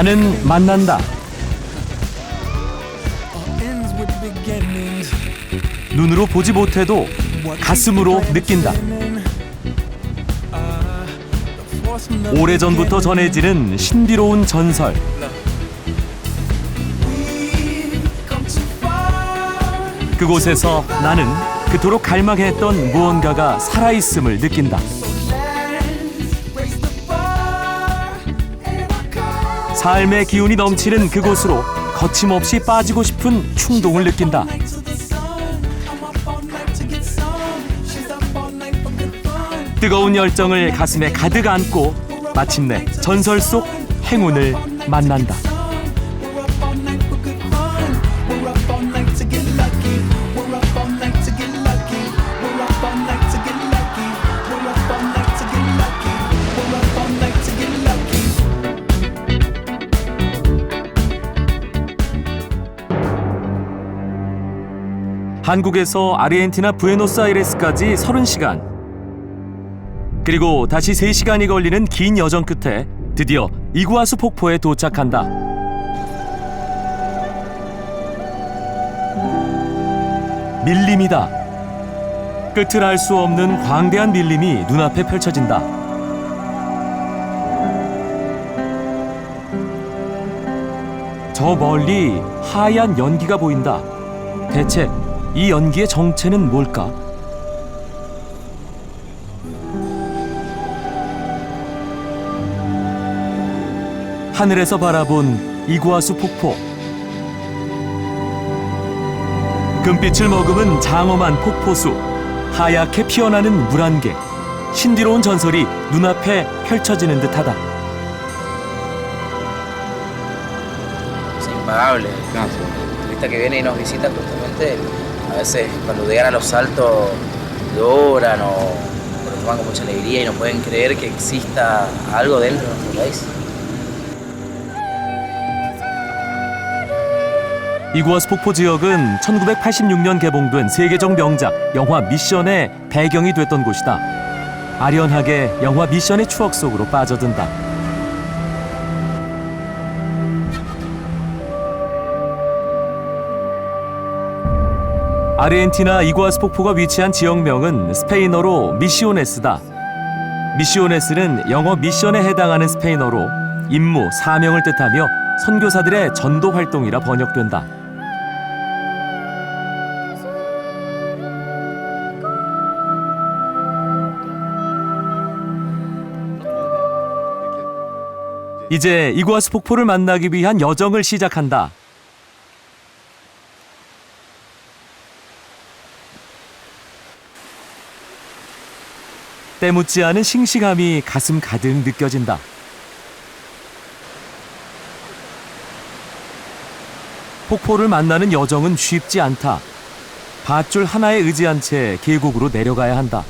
나는 만난다. 눈으로 보지 못해도 가슴으로 느낀다. 오래전부터 전해지는 신비로운 전설. 그곳에서 나는 그토록 갈망했던 무언가가 살아있음을 느낀다. 삶의 기운이 넘치는 그곳으로 거침없이 빠지고 싶은 충동을 느낀다. 뜨거운 열정을 가슴에 가득 안고 마침내 전설 속 행운을 만난다. 한국에서 아르헨티나 부에노스아이레스까지 30시간. 그리고 다시 3시간이 걸리는 긴 여정 끝에 드디어 이구아수 폭포에 도착한다. 밀림이다. 끝을 알 수 없는 광대한 밀림이 눈앞에 펼쳐진다. 저 멀리 하얀 연기가 보인다. 대체 이 연기의 정체는 뭘까? 하늘에서 바라본 이구아수 폭포. 금빛을 머금은 장엄한 폭포수, 하얗게 피어나는 물안개, 신비로운 전설이 눈앞에 펼쳐지는 듯하다. Impagable. Turista que viene y nos visita justamente, a veces cuando llegan a los saltos lloran o lo toman con mucha alegría y no pueden creer que exista algo dentro de nuestro país. 이구아수 폭포 지역은 1986년 개봉된 세계적 명작 영화 미션의 배경이 됐던 곳이다. 아련하게 영화 미션의 추억 속으로 빠져든다. 아르헨티나 이구아수 폭포가 위치한 지역명은 스페인어로 미시오네스다. 미시오네스는 영어 미션에 해당하는 스페인어로 임무, 사명을 뜻하며 선교사들의 전도 활동이라 번역된다. 이제 이구아수 폭포를 만나기 위한 여정을 시작한다. 때묻지 않은 싱싱함이 가슴 가득 느껴진다. 폭포를 만나는 여정은 쉽지 않다. 밧줄 하나에 의지한 채 계곡으로 내려가야 한다.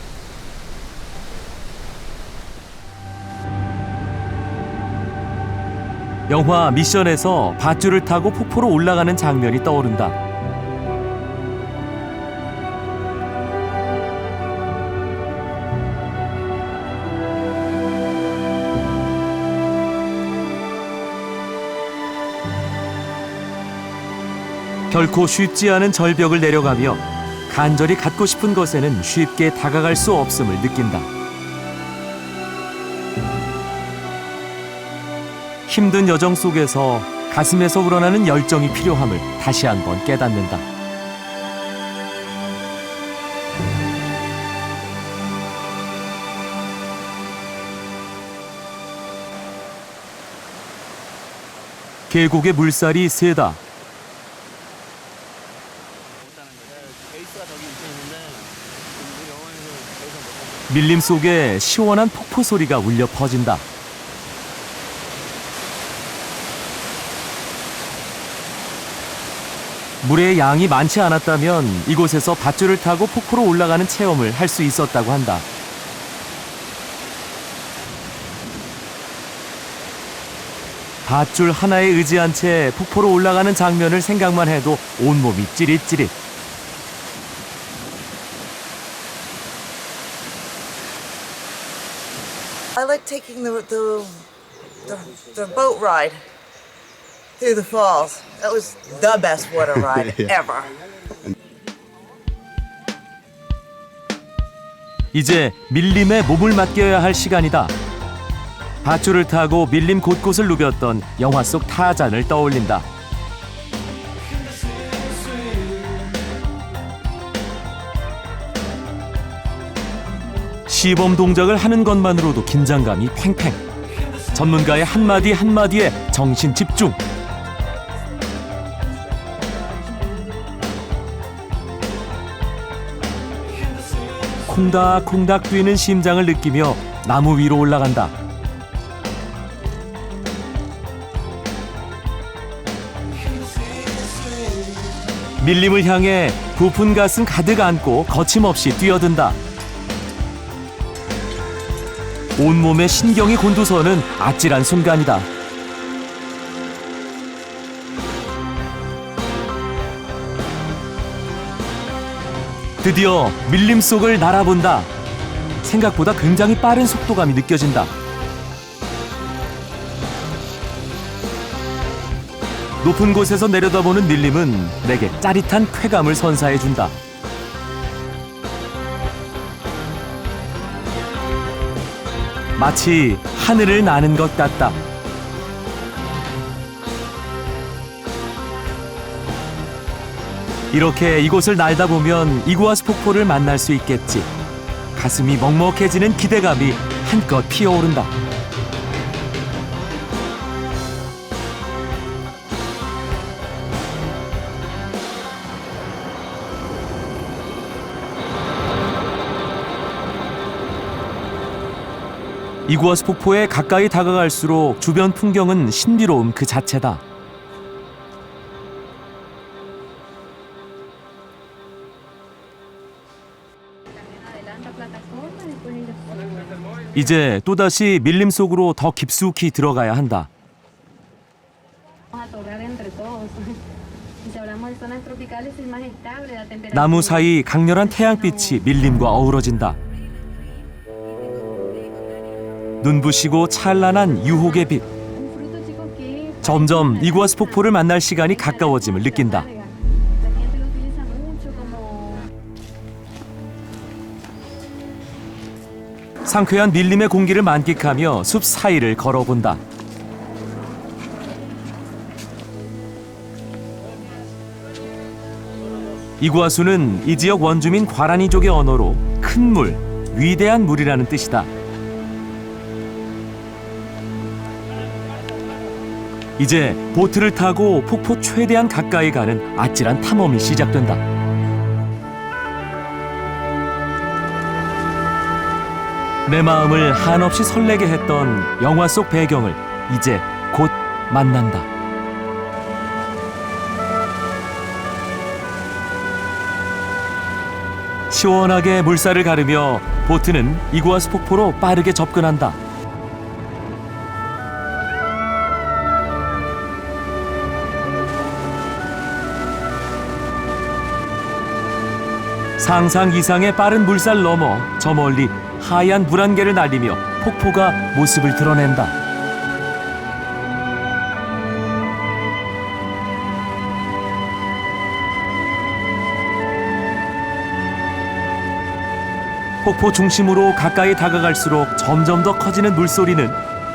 영화 미션에서 밧줄을 타고 폭포로 올라가는 장면이 떠오른다. 결코 쉽지 않은 절벽을 내려가며 간절히 갖고 싶은 것에는 쉽게 다가갈 수 없음을 느낀다. 힘든 여정 속에서 가슴에서 우러나는 열정이 필요함을 다시 한번 깨닫는다. 계곡의 물살이 세다. 밀림 속에 시원한 폭포 소리가 울려 퍼진다. 물의 양이 많지 않았다면 이곳에서 밧줄을 타고 폭포로 올라가는 체험을 할 수 있었다고 한다. 밧줄 하나에 의지한 채 폭포로 올라가는 장면을 생각만 해도 온몸이 찌릿찌릿. I like taking the boat ride. through the falls. That was the best water ride ever. 이제 밀림에 몸을 맡겨야 할 시간이다. 밧줄을 타고 밀림 곳곳을 누볐던 영화 속 타잔을 떠올린다. 시범 동작을 하는 것만으로도 긴장감이 팽팽. 전문가의 한마디 한마디에 정신 집중. 콩닥콩닥 뛰는 심장을 느끼며 나무 위로 올라간다. 밀림을 향해 부푼 가슴 가득 안고 거침없이 뛰어든다. 온몸에 신경이 곤두서는 아찔한 순간이다. 드디어 밀림 속을 날아본다. 생각보다 굉장히 빠른 속도감이 느껴진다. 높은 곳에서 내려다보는 밀림은 내게 짜릿한 쾌감을 선사해준다. 마치 하늘을 나는 것 같다. 이렇게 이곳을 날다 보면 이구아수 폭포를 만날 수 있겠지. 가슴이 먹먹해지는 기대감이 한껏 피어오른다. 이구아수 폭포에 가까이 다가갈수록 주변 풍경은 신비로움 그 자체다. 이제 또다시 밀림 속으로 더 깊숙이 들어가야 한다. 나무 사이 강렬한 태양빛이 밀림과 어우러진다. 눈부시고 찬란한 유혹의 빛. 점점 이구아수 폭포를 만날 시간이 가까워짐을 느낀다. 상쾌한 밀림의 공기를 만끽하며 숲 사이를 걸어본다. 이구아수는 이 지역 원주민 과라니족의 언어로 큰 물, 위대한 물이라는 뜻이다. 이제 보트를 타고 폭포 최대한 가까이 가는 아찔한 탐험이 시작된다. 내 마음을 한없이 설레게 했던 영화 속 배경을 이제 곧 만난다. 시원하게 물살을 가르며 보트는 이구아수 폭포로 빠르게 접근한다. 상상 이상의 빠른 물살 너머 저 멀리 하얀 물 한 개를 날리며 폭포가 모습을 드러낸다. 폭포 중심으로 가까이 다가갈수록 점점 더 커지는 물소리는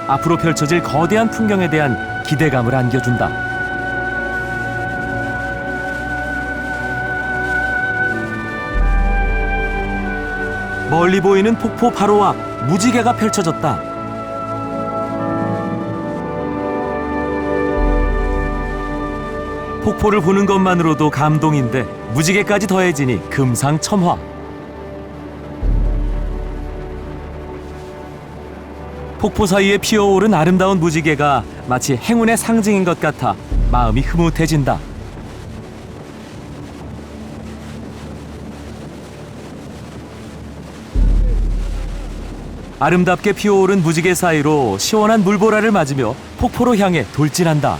앞으로 펼쳐질 거대한 풍경에 대한 기대감을 안겨준다. 멀리 보이는 폭포 바로 앞 무지개가 펼쳐졌다. 폭포를 보는 것만으로도 감동인데 무지개까지 더해지니 금상첨화. 폭포 사이에 피어오른 아름다운 무지개가 마치 행운의 상징인 것 같아 마음이 흐뭇해진다. 아름답게 피어오른 무지개 사이로 시원한 물보라를 맞으며 폭포로 향해 돌진한다.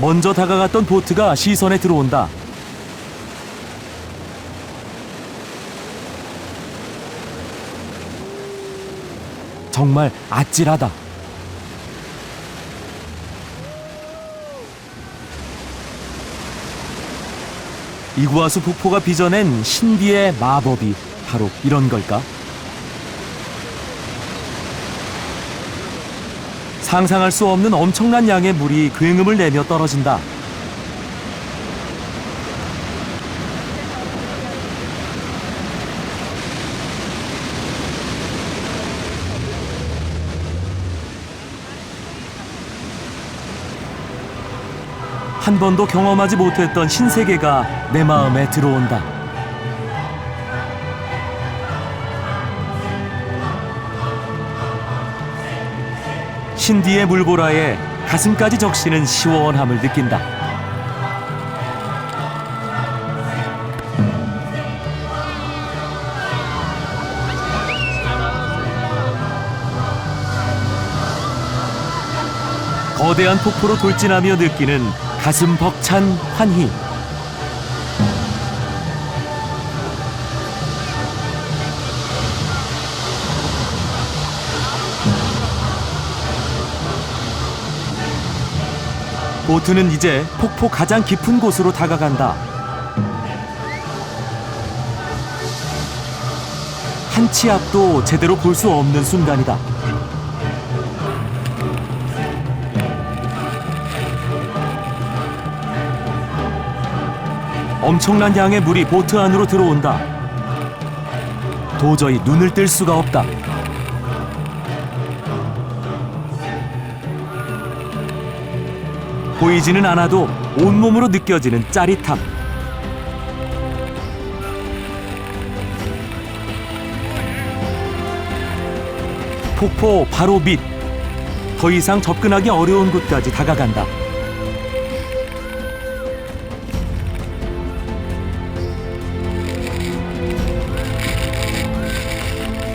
먼저 다가갔던 보트가 시선에 들어온다. 정말 아찔하다. 이구아수 폭포가 빚어낸 신비의 마법이 바로 이런 걸까? 상상할 수 없는 엄청난 양의 물이 굉음을 내며 떨어진다. 한 번도 경험하지 못했던 신세계가 내 마음에 들어온다. 신디의 물보라에 가슴까지 적시는 시원함을 느낀다. 거대한 폭포로 돌진하며 느끼는 가슴 벅찬 환희. 보트는 이제 폭포 가장 깊은 곳으로 다가간다. 한 치 앞도 제대로 볼 수 없는 순간이다. 엄청난 양의 물이 보트 안으로 들어온다. 도저히 눈을 뜰 수가 없다. 보이지는 않아도 온몸으로 느껴지는 짜릿함. 폭포 바로 밑. 더 이상 접근하기 어려운 곳까지 다가간다.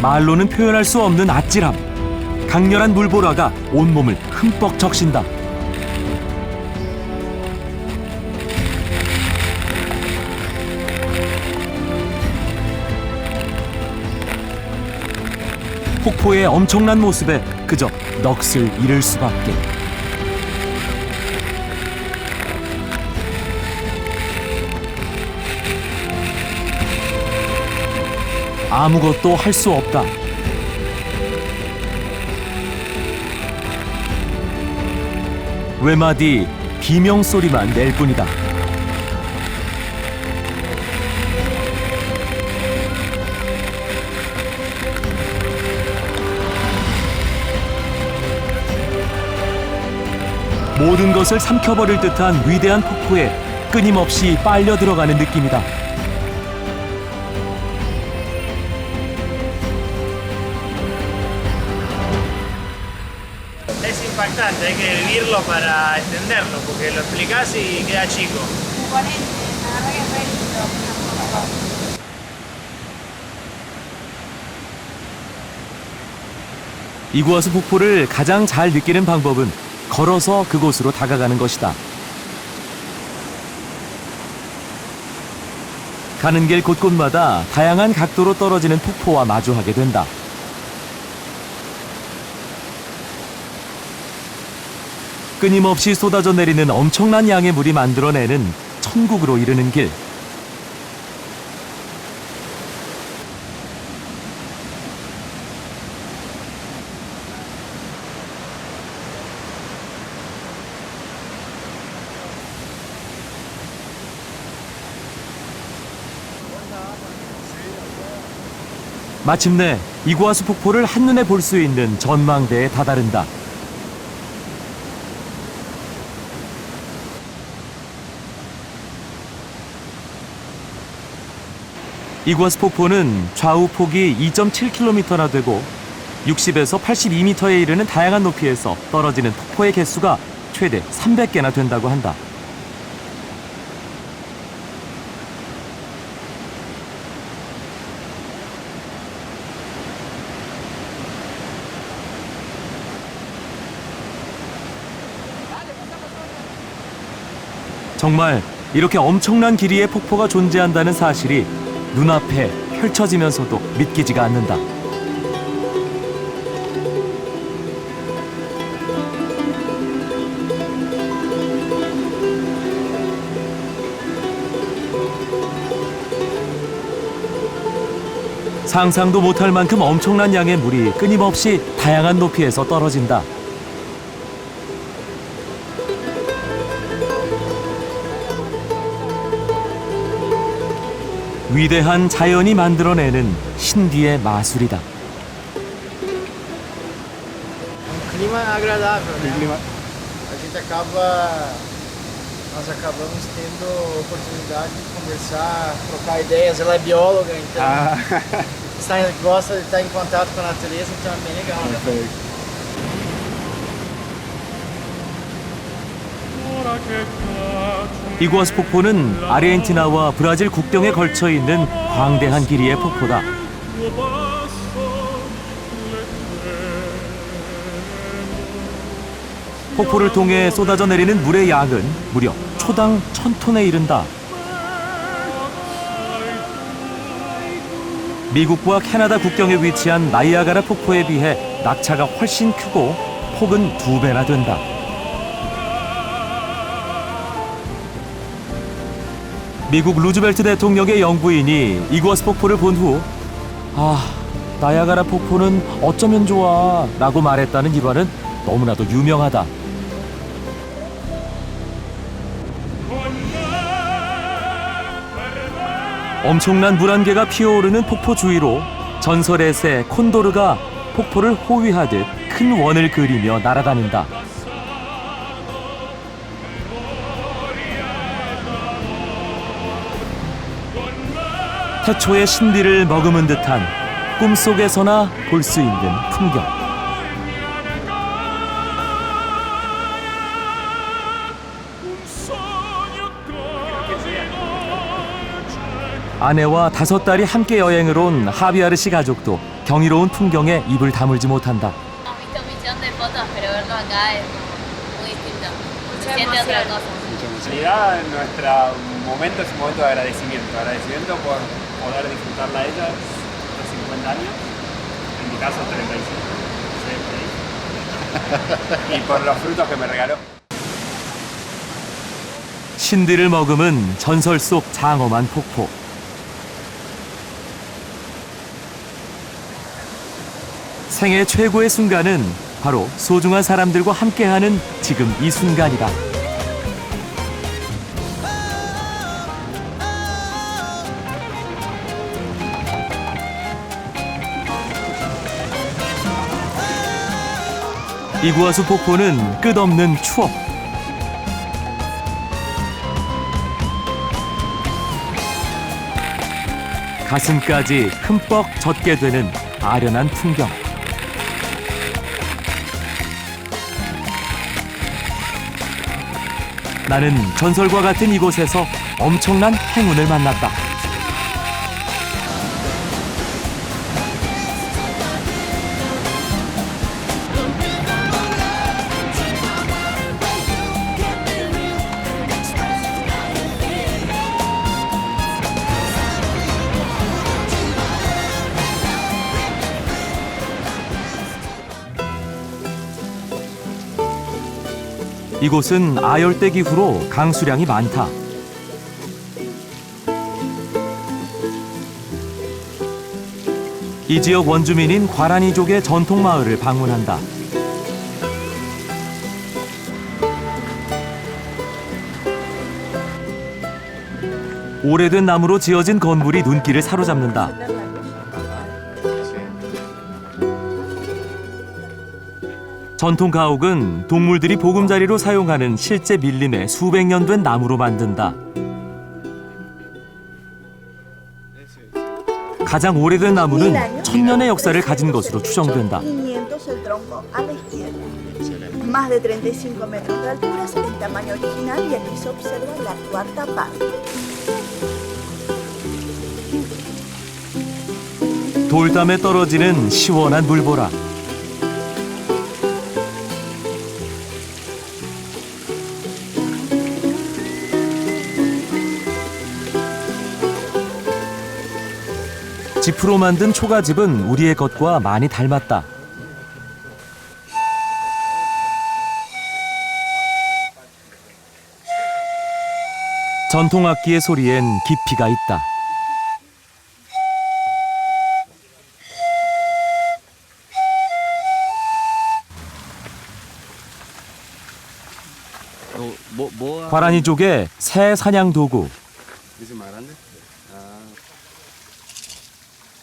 말로는 표현할 수 없는 아찔함. 강렬한 물보라가 온몸을 흠뻑 적신다. 폭포의 엄청난 모습에 그저 넋을 잃을 수밖에. 아무것도 할 수 없다. 외마디 비명소리만 낼 뿐이다. 모든 것을 삼켜버릴 듯한 위대한 폭포에 끊임없이 빨려 들어가는 느낌이다. Es impactante, hay que vivirlo para entenderlo, porque lo explicás y queda chico. 이구아수 폭포를 가장 잘 느끼는 방법은 걸어서 그곳으로 다가가는 것이다. 가는 길 곳곳마다 다양한 각도로 떨어지는 폭포와 마주하게 된다. 끊임없이 쏟아져 내리는 엄청난 양의 물이 만들어내는 천국으로 이르는 길. 마침내 이구아수 폭포를 한눈에 볼 수 있는 전망대에 다다른다. 이구아수 폭포는 좌우 폭이 2.7km나 되고 60에서 82m에 이르는 다양한 높이에서 떨어지는 폭포의 개수가 최대 300개나 된다고 한다. 정말 이렇게 엄청난 길이의 폭포가 존재한다는 사실이 눈앞에 펼쳐지면서도 믿기지가 않는다. 상상도 못할 만큼 엄청난 양의 물이 끊임없이 다양한 높이에서 떨어진다. 위대한 자연이 만들어내는 신비의 마술이다. Clima agradável, né? A gente nós acabamos tendo oportunidade de conversar, trocar ideias. Ela é bióloga, então gosta de estar em contato com a natureza, então é bem legal, né? 이구아수 폭포는 아르헨티나와 브라질 국경에 걸쳐 있는 광대한 길이의 폭포다. 폭포를 통해 쏟아져 내리는 물의 양은 무려 초당 1000톤에 이른다. 미국과 캐나다 국경에 위치한 나이아가라 폭포에 비해 낙차가 훨씬 크고 폭은 2배나 된다. 미국 루즈벨트 대통령의 영부인이 이구아수 폭포를 본 후 나이아가라 폭포는 어쩌면 좋아 라고 말했다는 일화는 너무나도 유명하다. 엄청난 물 한 개가 피어오르는 폭포 주위로 전설의 새 콘도르가 폭포를 호위하듯 큰 원을 그리며 날아다닌다. 태초의 신비를 머금은 듯한 꿈속에서나 볼 수 있는 풍경. 아내와 5딸이 함께 여행을 온 하비아르 씨 가족도 경이로운 풍경에 입을 다물지 못한다. Visto un millón de fotos, pero verlo acá es muy distinto. Se siente otra cosa. En realidad, nuestro momento es un momento de agradecimiento por poder disfrutarla a ella estos 50 años, en mi caso 35, y por los frutos que me regaló. 신비를 머금은 전설 속 장엄한 폭포. 생애 최고의 순간은 바로 소중한 사람들과 함께하는 지금 이 순간이다. 이구아수 폭포는 끝없는 추억. 가슴까지 흠뻑 젖게 되는 아련한 풍경. 나는 전설과 같은 이곳에서 엄청난 행운을 만났다. 이곳은 아열대 기후로 강수량이 많다. 이 지역 원주민인 과라니족의 전통 마을을 방문한다. 오래된 나무로 지어진 건물이 눈길을 사로잡는다. 전통 가옥은 동물들이 보금자리로 사용하는 실제 밀림의 수백 년 된 나무로 만든다. 가장 오래된 나무는 1000년의 역사를 가진 것으로 추정된다. 500 el tronco a la izquierda. Más de 35 metros de altura, en tamaño original y aquí se observa la cuarta parte. 돌담에 떨어지는 시원한 물보라. 지프로 만든 초가집은 우리의 것과 많이 닮았다. 전통악기의 소리엔 깊이가 있다. 과란이 쪽에 새 사냥 도구,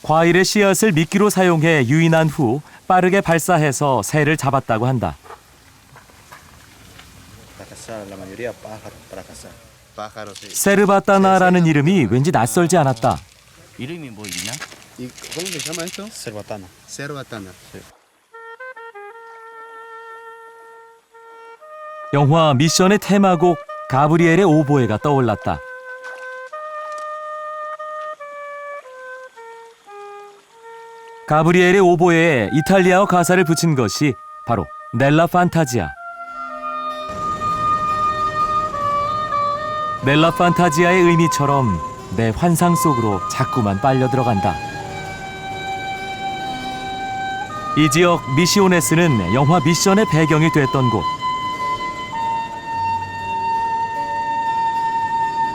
과일의 씨앗을 미끼로 사용해 유인한 후 빠르게 발사해서 새를 잡았다고 한다. 세르바타나라는 이름이 왠지 낯설지 않았다. 이름이 뭐 있나? ¿Cómo se llama esto? Cerbatana. Cerbatana. 영화 미션의 테마곡 가브리엘의 오보에가 떠올랐다. 가브리엘의 오보에에 이탈리아어 가사를 붙인 것이 바로 넬라 판타지아. 넬라 판타지아의 의미처럼 내 환상 속으로 자꾸만 빨려 들어간다. 이 지역 미시오네스는 영화 미션의 배경이 됐던 곳.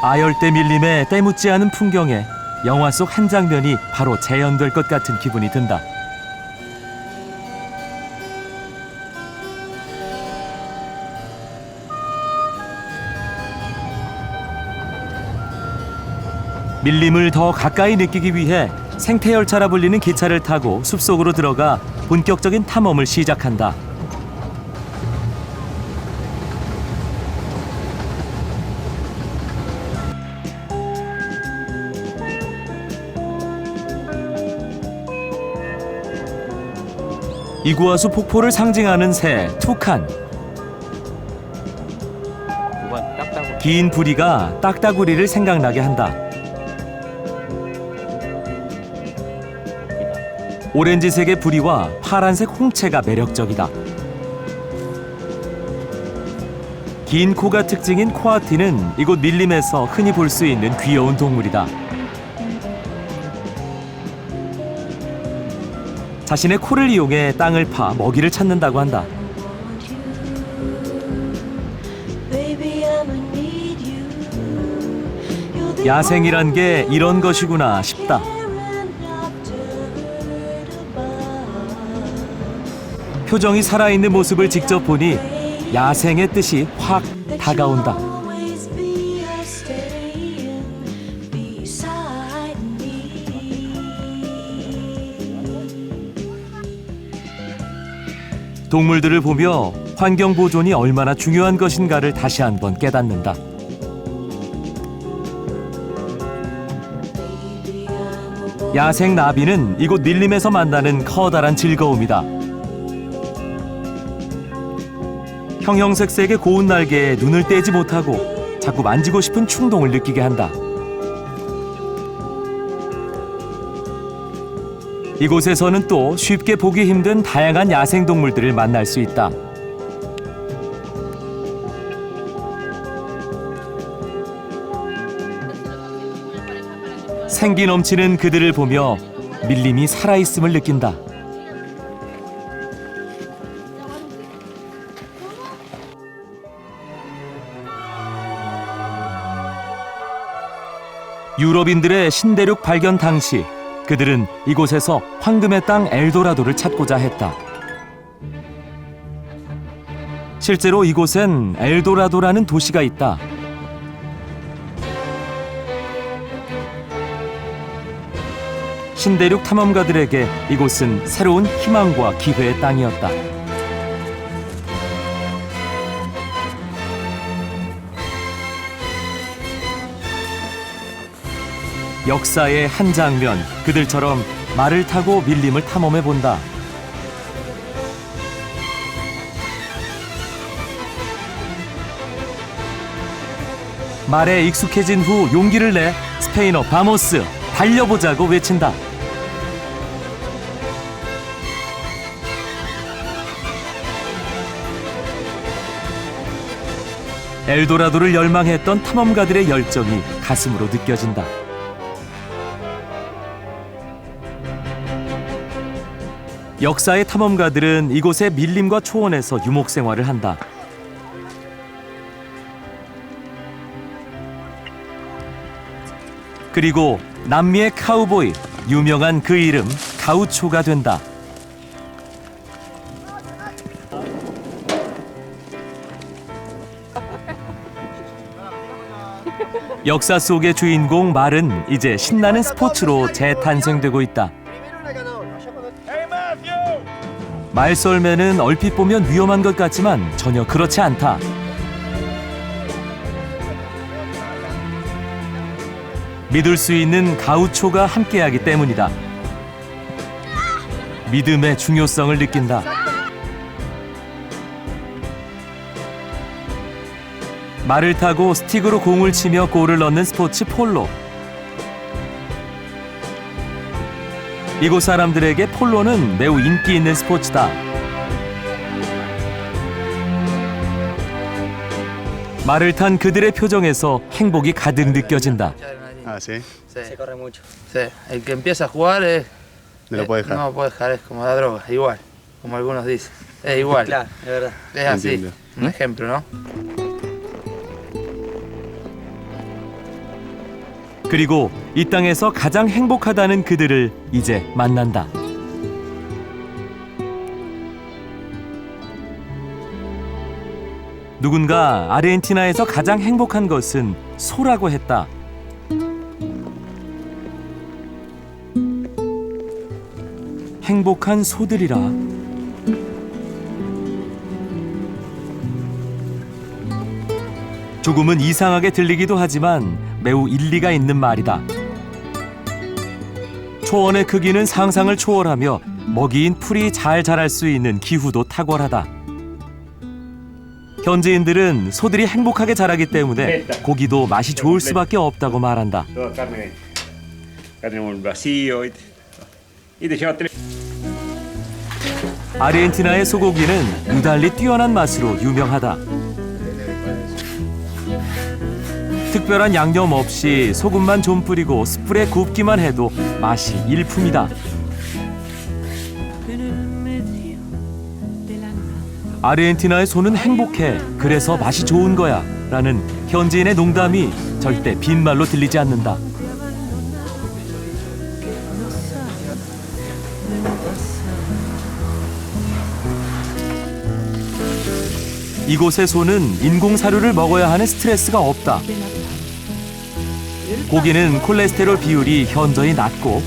아열대 밀림의 때묻지 않은 풍경에 영화 속 한 장면이 바로 재현될 것 같은 기분이 든다. 밀림을 더 가까이 느끼기 위해 생태열차라 불리는 기차를 타고 숲속으로 들어가 본격적인 탐험을 시작한다. 이구아수 폭포를 상징하는 새 투칸. 긴 부리가 딱따구리를 생각나게 한다. 오렌지색의 부리와 파란색 홍채가 매력적이다. 긴 코가 특징인 코아티는 이곳 밀림에서 흔히 볼 수 있는 귀여운 동물이다. 자신의 코를 이용해 땅을 파 먹이를 찾는다고 한다. 야생이란 게 이런 것이구나 싶다. 표정이 살아있는 모습을 직접 보니 야생의 뜻이 확 다가온다. 동물들을 보며 환경 보존이 얼마나 중요한 것인가를 다시 한번 깨닫는다. 야생 나비는 이곳 밀림에서 만나는 커다란 즐거움이다. 형형색색의 고운 날개에 눈을 떼지 못하고 자꾸 만지고 싶은 충동을 느끼게 한다. 이곳에서는 또 쉽게 보기 힘든 다양한 야생동물들을 만날 수 있다. 생기 넘치는 그들을 보며 밀림이 살아있음을 느낀다. 유럽인들의 신대륙 발견 당시 그들은 이곳에서 황금의 땅 엘도라도를 찾고자 했다. 실제로 이곳엔 엘도라도라는 도시가 있다. 신대륙 탐험가들에게 이곳은 새로운 희망과 기회의 땅이었다. 역사의 한 장면, 그들처럼 말을 타고 밀림을 탐험해 본다. 말에 익숙해진 후 용기를 내 스페인어 바모스, 달려보자고 외친다. 엘도라도를 열망했던 탐험가들의 열정이 가슴으로 느껴진다. 역사의 탐험가들은 이곳의 밀림과 초원에서 유목 생활을 한다. 그리고 남미의 카우보이, 유명한 그 이름 가우초가 된다. 역사 속의 주인공 말은 이제 신나는 스포츠로 재탄생되고 있다. 말썰매는 얼핏 보면 위험한 것 같지만 전혀 그렇지 않다. 믿을 수 있는 가우초가 함께하기 때문이다. 믿음의 중요성을 느낀다. 말을 타고 스틱으로 공을 치며 골을 넣는 스포츠 폴로. 이곳 사람들에게 폴로는 매우 인기 있는 스포츠다. 말을 탄 그들의 표정에서 행복이 가득 느껴진다. Ah, sí. Se corre mucho. Sí, el que empieza a jugar es. No lo puede dejar. No lo puede dejar, es como la droga, igual, como algunos dicen. Es igual. Claro, es verdad. Es así. Entiendo. Un ejemplo, ¿no? 그리고 이 땅에서 가장 행복하다는 그들을 이제 만난다. 누군가 아르헨티나에서 가장 행복한 것은 소라고 했다. 행복한 소들이라. 조금은 이상하게 들리기도 하지만 매우 일리가 있는 말이다. 초원의 크기는 상상을 초월하며 먹이인 풀이 잘 자랄 수 있는 기후도 탁월하다. 현지인들은 소들이 행복하게 자라기 때문에 고기도 맛이 좋을 수밖에 없다고 말한다. Toda carne. Acá tenemos el vacío. Y te lleva 3. 아르헨티나의 소고기는 유달리 뛰어난 맛으로 유명하다. 특별한 양념 없이 소금만 좀 뿌리고 숯불에 굽기만 해도 맛이 일품이다. 아르헨티나의 소는 행복해. 그래서 맛이 좋은 거야. 라는 현지인의 농담이 절대 빈말로 들리지 않는다. 이곳의 소는 인공 사료를 먹어야 하는 스트레스가 없다. 고기는 콜레스테롤 비율이 현저히 낮고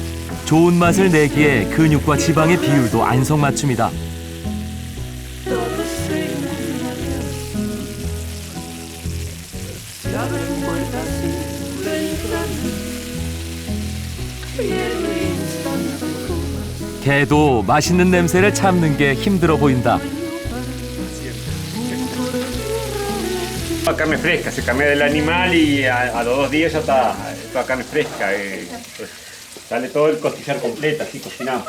좋은 맛을 내기에 근육과 지방의 비율도 안성맞춤이다. 개도 맛있는 냄새를 참는 게 힘들어 보인다. Carne fresca, se cambia del animal y a los 2 días ya está toda carne fresca. Pues, sale todo el costillar completo, así cocinado.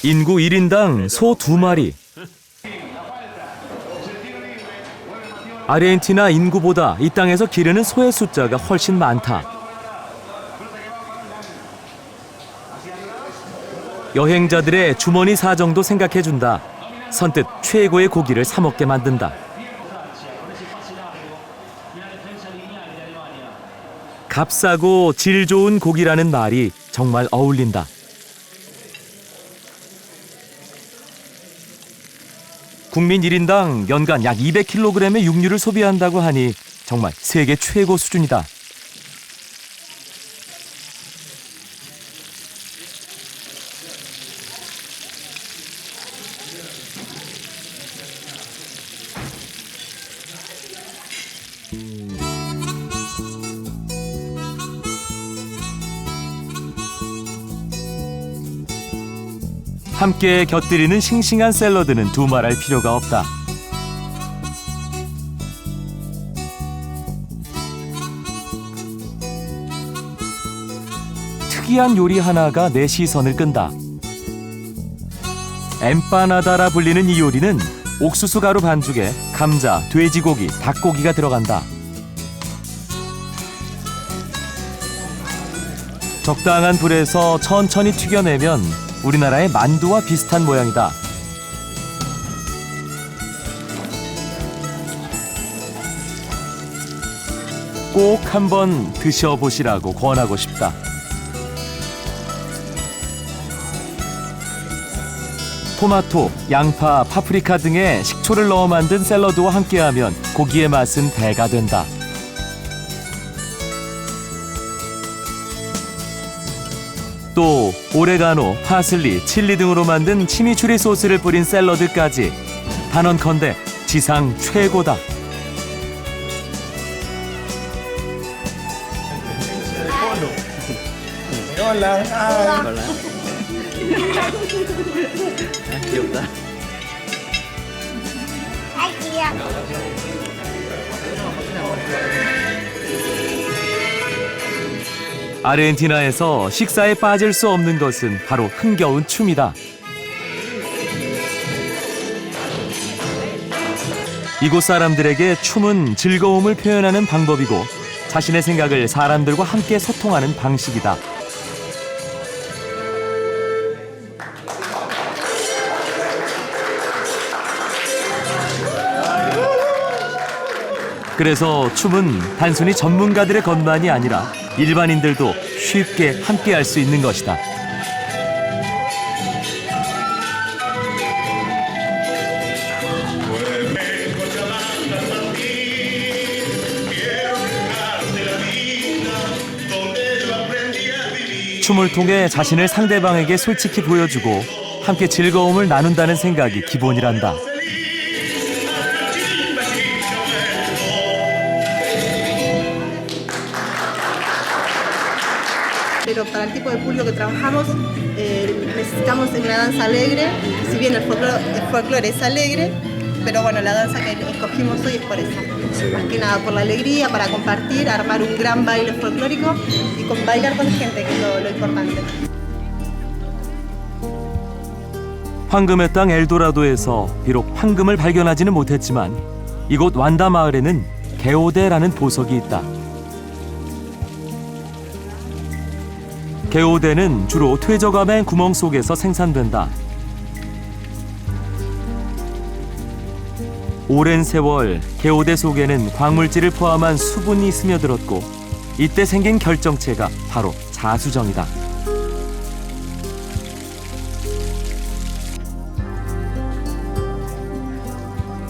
인구 1인당 소 2마리. 아르헨티나 인구보다 이 땅에서 기르는 소의 숫자가 훨씬 많다. 여행자들의 주머니 사정도 생각해준다. 선뜻 최고의 고기를 사 먹게 만든다. 값싸고 질 좋은 고기라는 말이 정말 어울린다. 국민 1인당 연간 약 200kg의 육류를 소비한다고 하니 정말 세계 최고 수준이다. 함께 곁들이는 싱싱한 샐러드는 두말할 필요가 없다. 특이한 요리 하나가 내 시선을 끈다. 엠파나다라 불리는 이 요리는 옥수수 가루 반죽에 감자, 돼지고기, 닭고기가 들어간다. 적당한 불에서 천천히 튀겨내면 우리나라의 만두와 비슷한 모양이다. 꼭 한번 드셔보시라고 권하고 싶다. 토마토, 양파, 파프리카 등의 식초를 넣어 만든 샐러드와 함께하면 고기의 맛은 배가 된다. 또 오레가노, 파슬리, 칠리 등으로 만든 치미추리 소스를 뿌린 샐러드까지 단언컨대 지상 최고다. 아르헨티나에서 식사에 빠질 수 없는 것은 바로 흥겨운 춤이다. 이곳 사람들에게 춤은 즐거움을 표현하는 방법이고 자신의 생각을 사람들과 함께 소통하는 방식이다. 그래서 춤은 단순히 전문가들의 것만이 아니라 일반인들도 쉽게 함께할 수 있는 것이다. 춤을 통해 자신을 상대방에게 솔직히 보여주고 함께 즐거움을 나눈다는 생각이 기본이란다. Pero para el tipo de público que trabajamos necesitamos una danza alegre, si bien el folclore es alegre, pero bueno, la danza que escogimos hoy es por eso. Más que nada por la alegría, para compartir, armar un gran baile folclórico y bailar con gente, que es lo importante. 황금의 땅 엘도라도에서 비록 황금을 발견하지는 못했지만 이곳 완다 마을에는 게오데라는 보석이 있다. 게오데는 주로 퇴적암의 구멍 속에서 생산된다. 오랜 세월 게오데 속에는 광물질을 포함한 수분이 스며들었고 이때 생긴 결정체가 바로 자수정이다.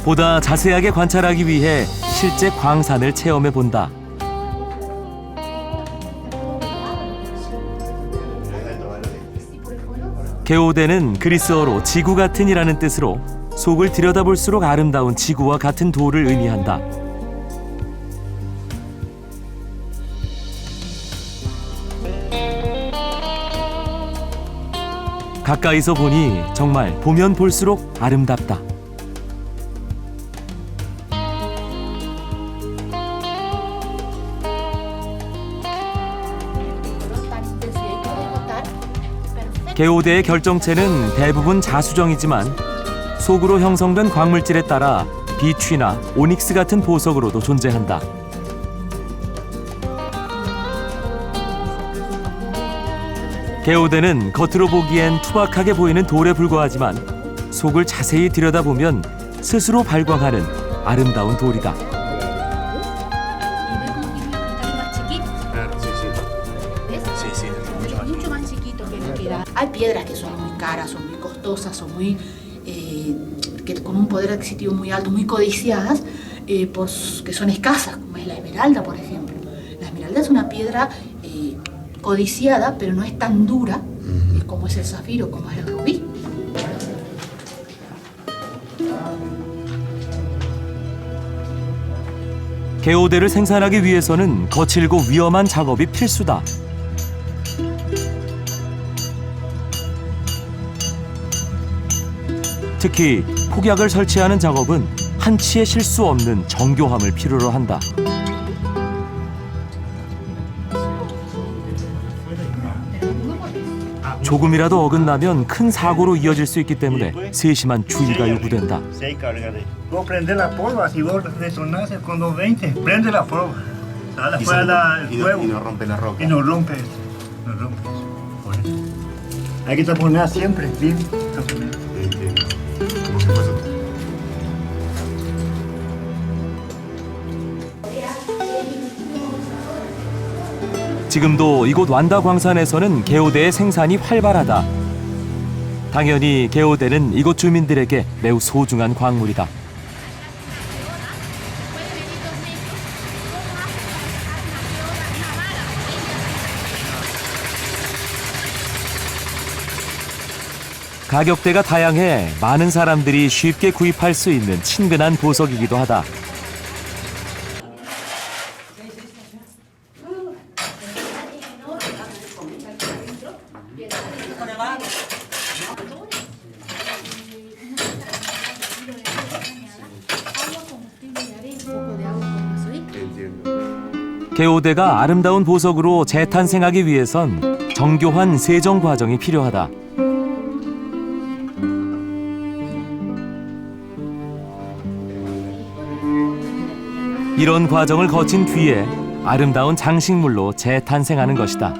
보다 자세하게 관찰하기 위해 실제 광산을 체험해 본다. 게오데는 그리스어로 지구 같은이라는 뜻으로 속을 들여다볼수록 아름다운 지구와 같은 돌을 의미한다. 가까이서 보니 정말 보면 볼수록 아름답다. 게오데의 결정체는 대부분 자수정이지만 속으로 형성된 광물질에 따라 비취나 오닉스 같은 보석으로도 존재한다. 게오데는 겉으로 보기엔 투박하게 보이는 돌에 불과하지만 속을 자세히 들여다보면 스스로 발광하는 아름다운 돌이다. Hay piedras que son muy caras, son muy costosas, son muy que con un poder adquisitivo muy alto, muy codiciadas, que son escasas, como es la esmeralda, por ejemplo. La esmeralda es una piedra codiciada, pero no es tan dura como es el zafiro, como es el rubí. 게오데를 생산하기 위해서는 거칠고 위험한 작업이 필수다. 특히 폭약을 설치하는 작업은 한치의 실수 없는 정교함을 필요로 한다. 조금이라도 어긋나면 큰 사고로 이어질 수 있기 때문에 세심한 주의가 요구된다. Vos prendés la polva, si vos detonás con 220, prende la polva. Sale afuera el fuego. Y no rompe la roca. Y no rompe eso. No rompe eso. Por eso. Hay que taponar siempre, bien. Taponar. Como si fuese todo. 지금도 이곳 완다 광산에서는 게오데의 생산이 활발하다. 당연히 개오대는 이곳 주민들에게 매우 소중한 광물이다. 가격대가 다양해 많은 사람들이 쉽게 구입할 수 있는 친근한 보석이기도 하다. 개오대가 아름다운 보석으로 재탄생하기 위해선 정교한 세정 과정이 필요하다. 이런 과정을 거친 뒤에 아름다운 장식물로 재탄생하는 것이다.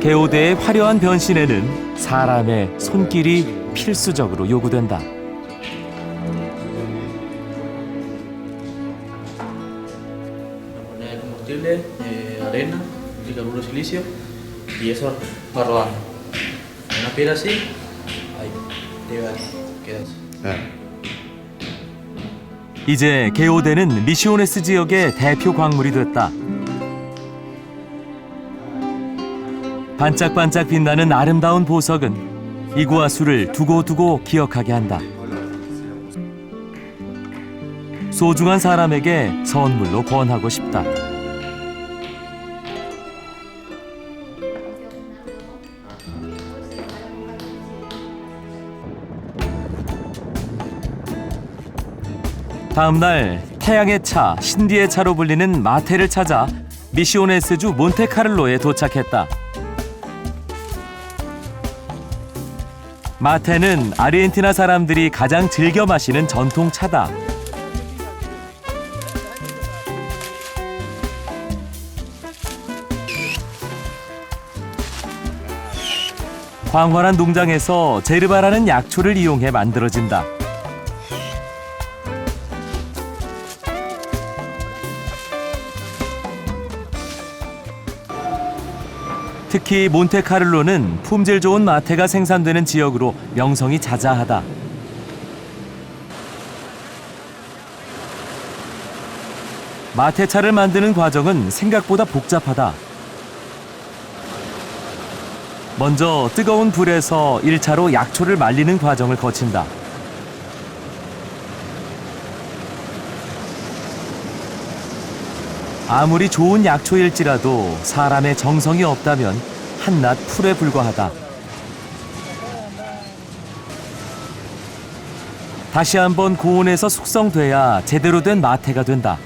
개오대의 화려한 변신에는 사람의 손길이 필수적으로 요구된다. Poner combustible, arena, carburo de silicio y eso va rodando. Una piedra así, ahí, queda así. 이제 개오대는 미시오네스 지역의 대표 광물이 됐다. 반짝반짝 빛나는 아름다운 보석은 이구아수를 두고두고 기억하게 한다. 소중한 사람에게 선물로 권하고 싶다. 다음 날 태양의 차, 신디의 차로 불리는 마테를 찾아 미시오네스주 몬테카를로에 도착했다. 마테는 아르헨티나 사람들이 가장 즐겨 마시는 전통 차다. 광활한 농장에서 제르바라는 약초를 이용해 만들어진다. 특히 몬테카를로는 품질 좋은 마테가 생산되는 지역으로 명성이 자자하다. 마테차를 만드는 과정은 생각보다 복잡하다. 먼저 뜨거운 불에서 1차로 약초를 말리는 과정을 거친다. 아무리 좋은 약초일지라도 사람의 정성이 없다면 한낱 풀에 불과하다. 다시 한번 고온에서 숙성돼야 제대로 된 마테가 된다.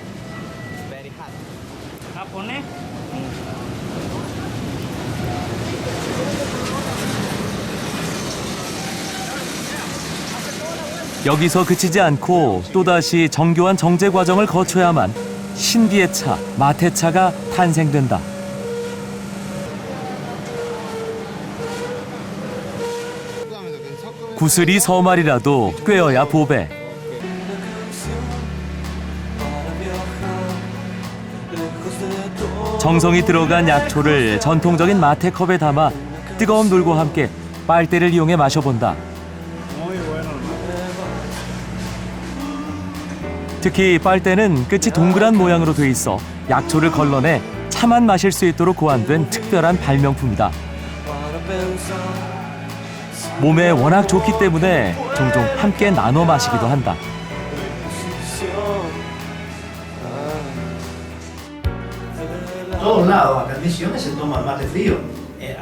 여기서 그치지 않고 또다시 정교한 정제 과정을 거쳐야만 신디의 차, 마테차가 탄생된다. 구슬이 서말이라도 꿰어야 보배. 정성이 들어간 약초를 전통적인 마테컵에 담아 뜨거운 물과 함께 빨대를 이용해 마셔본다. 특히 빨대는 끝이 동그란 모양으로 돼 있어 약초를 걸러내 차만 마실 수 있도록 고안된 특별한 발명품이다. 몸에 워낙 좋기 때문에 종종 함께 나눠 마시기도 한다. todos lados, acá en Misiones se toma mate frío,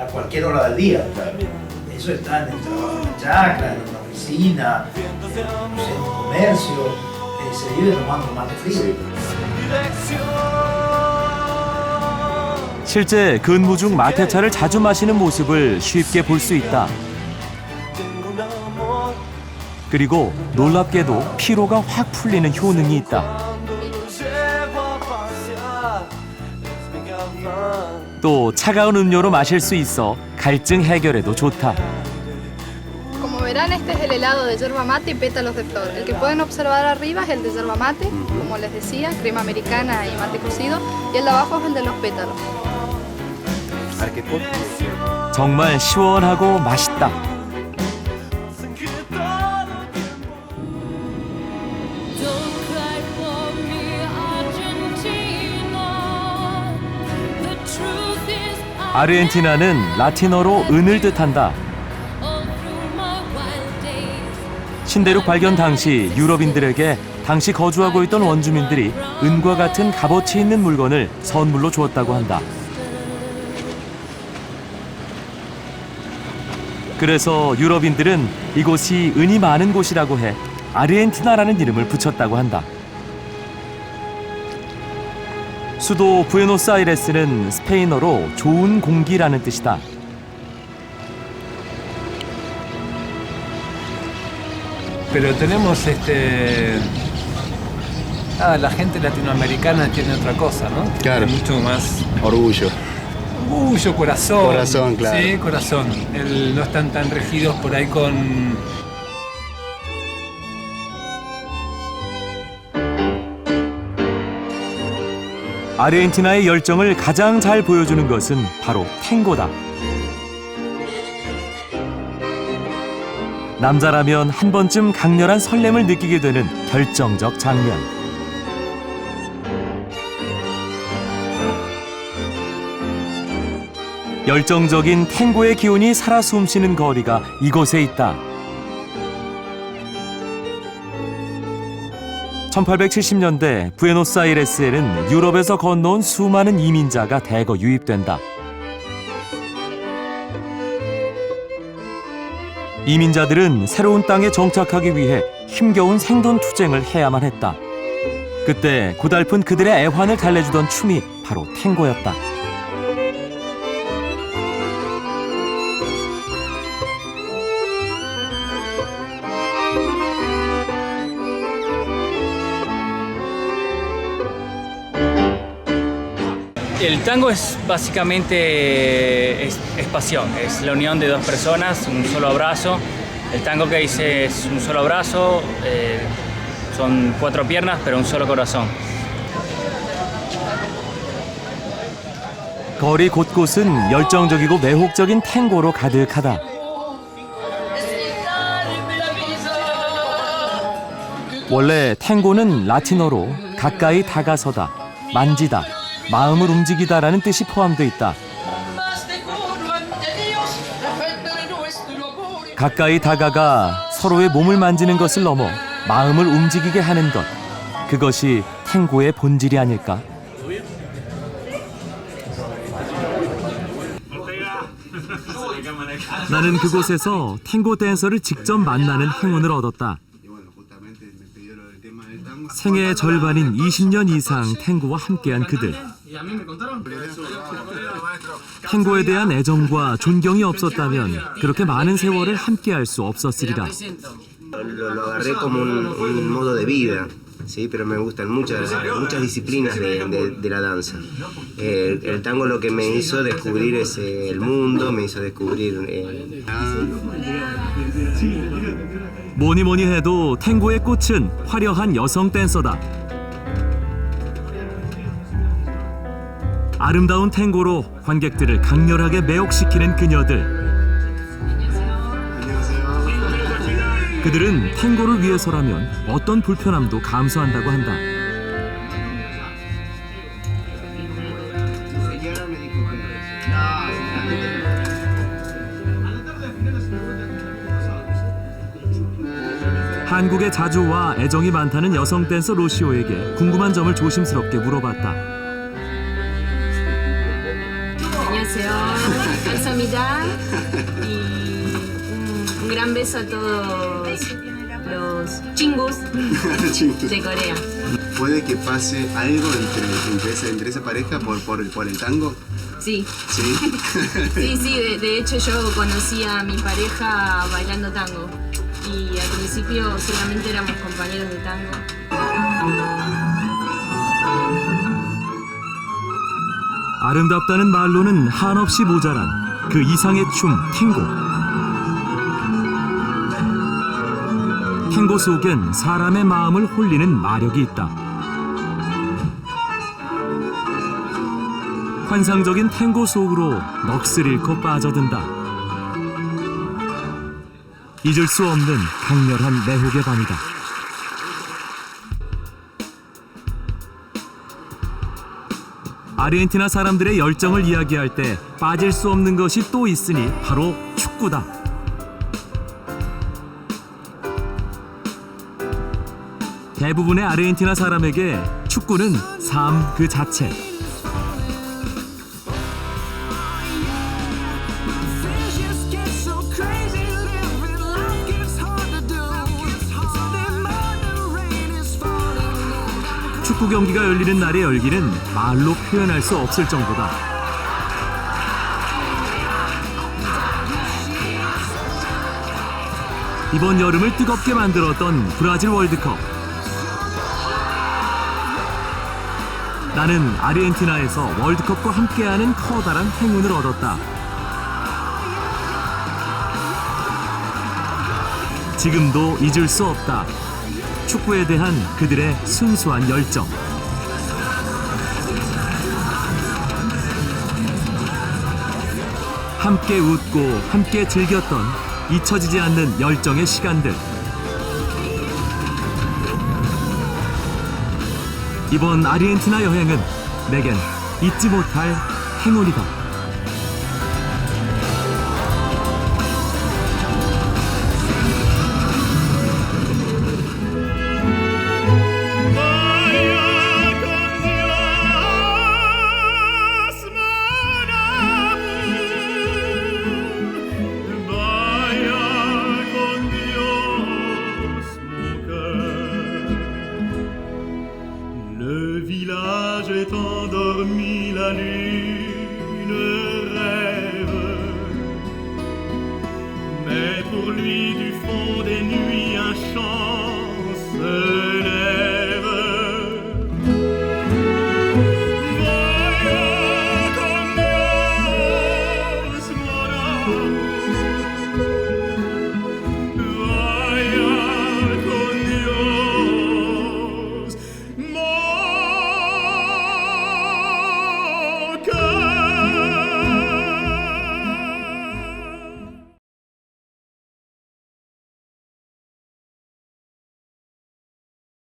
a cualquier hora del día. Eso está en el trabajo en la chacra, en una oficina, no sé, en un comercio, se vive tomando mate frío. 실제 근무 중 마테차를 자주 마시는 모습을 쉽게 볼 수 있다. 그리고 놀랍게도 피로가 확 풀리는 효능이 있다. 또 차가운 음료로 마실 수 있어 갈증 해결에도 좋다. Como verán, ven, este es el helado de yerba mate y pétalos de flor. El que pueden observar arriba es el de yerba mate, como les decía, crema americana y mate cocido, y el de abajo es el de los pétalos. 정말 시원하고 맛있다. 아르헨티나는 라틴어로 은을 뜻한다. 신대륙 발견 당시 유럽인들에게 당시 거주하고 있던 원주민들이 은과 같은 값어치 있는 물건을 선물로 주었다고 한다. 그래서 유럽인들은 이곳이 은이 많은 곳이라고 해 아르헨티나라는 이름을 붙였다고 한다. 수도 부에노스아이레스는 스페인어로 좋은 공기라는 뜻이다. Pero tenemos la gente latinoamericana tiene otra cosa, ¿no? Claro. Mucho más Orgullo. orgullo, corazón. Corazón, claro. Sí, corazón. No están tan regidos por ahí con 아르헨티나의 열정을 가장 잘 보여주는 것은 바로 탱고다. 남자라면 한 번쯤 강렬한 설렘을 느끼게 되는 결정적 장면. 열정적인 탱고의 기운이 살아 숨쉬는 거리가 이곳에 있다. 1870년대 부에노스아이레스에는 유럽에서 건너온 수많은 이민자가 대거 유입된다. 이민자들은 새로운 땅에 정착하기 위해 힘겨운 생존 투쟁을 해야만 했다. 그때 고달픈 그들의 애환을 달래주던 춤이 바로 탱고였다. El tango es básicamente es pasión, es la unión de dos personas, un solo abrazo. El tango que dice es un solo abrazo, son 4 piernas pero un solo corazón. 거리 곳곳은 열정적이고 매혹적인 탱고로 가득하다. 원래 탱고는 라틴어로 가까이 다가서다, 만지다, 마음을 움직이다라는 뜻이 포함되어 있다. 가까이 다가가 서로의 몸을 만지는 것을 넘어 마음을 움직이게 하는 것. 그것이 탱고의 본질이 아닐까? 나는 그곳에서 탱고 댄서를 직접 만나는 행운을 얻었다. 생애의 절반인 20년 이상 탱고와 함께한 그들. 탱고에 대한 애정과 존경이 없었다면 그렇게 많은 세월을 함께할 수 없었으리라. Lo agarré como un modo de vida, sí, pero me gustan muchas disciplinas de la danza. El tango lo que me hizo descubrir es el mundo, me hizo descubrir. 뭐니 해도 탱고의 꽃은 화려한 여성 댄서다. 아름다운 탱고로 관객들을 강렬하게 매혹시키는 그녀들. 그들은 탱고를 위해서라면 어떤 불편함도 감수한다고 한다. 한국에 자주 와 애정이 많다는 여성 댄서 로시오에게 궁금한 점을 조심스럽게 물어봤다. 안녕하세요. 감사합니다. Un gran beso a todos los chingus de Corea. ¿Puede que pase algo entre esa pareja por el tango? Sí. ¿Sí? Sí, de hecho yo conocí a mi pareja bailando tango y al principio solamente éramos compañeros de tango. 아름답다는 말로는 한없이 모자란 그 이상의 춤, 탱고. 탱고 속엔 사람의 마음을 홀리는 마력이 있다. 환상적인 탱고 속으로 넋을 잃고 빠져든다. 잊을 수 없는 강렬한 매혹의 밤이다. 아르헨티나 사람들의 열정을 이야기할 때 빠질 수 없는 것이 또 있으니 바로 축구다. 대부분의 아르헨티나 사람에게 축구는 삶 그 자체. 축구 경기가 열리는 날의 열기는 말로 표현할 수 없을 정도다. 이번 여름을 뜨겁게 만들었던 브라질 월드컵. 나는 아르헨티나에서 월드컵과 함께하는 커다란 행운을 얻었다. 지금도 잊을 수 없다. 축구에 대한 그들의 순수한 열정. 함께 웃고 함께 즐겼던 잊혀지지 않는 열정의 시간들. 이번 아르헨티나 여행은 내겐 잊지 못할 행운이다. Le village est endormi, la lune rêve. Mais pour lui du fond des nuits un chant se lève. Vaya con Dios, mon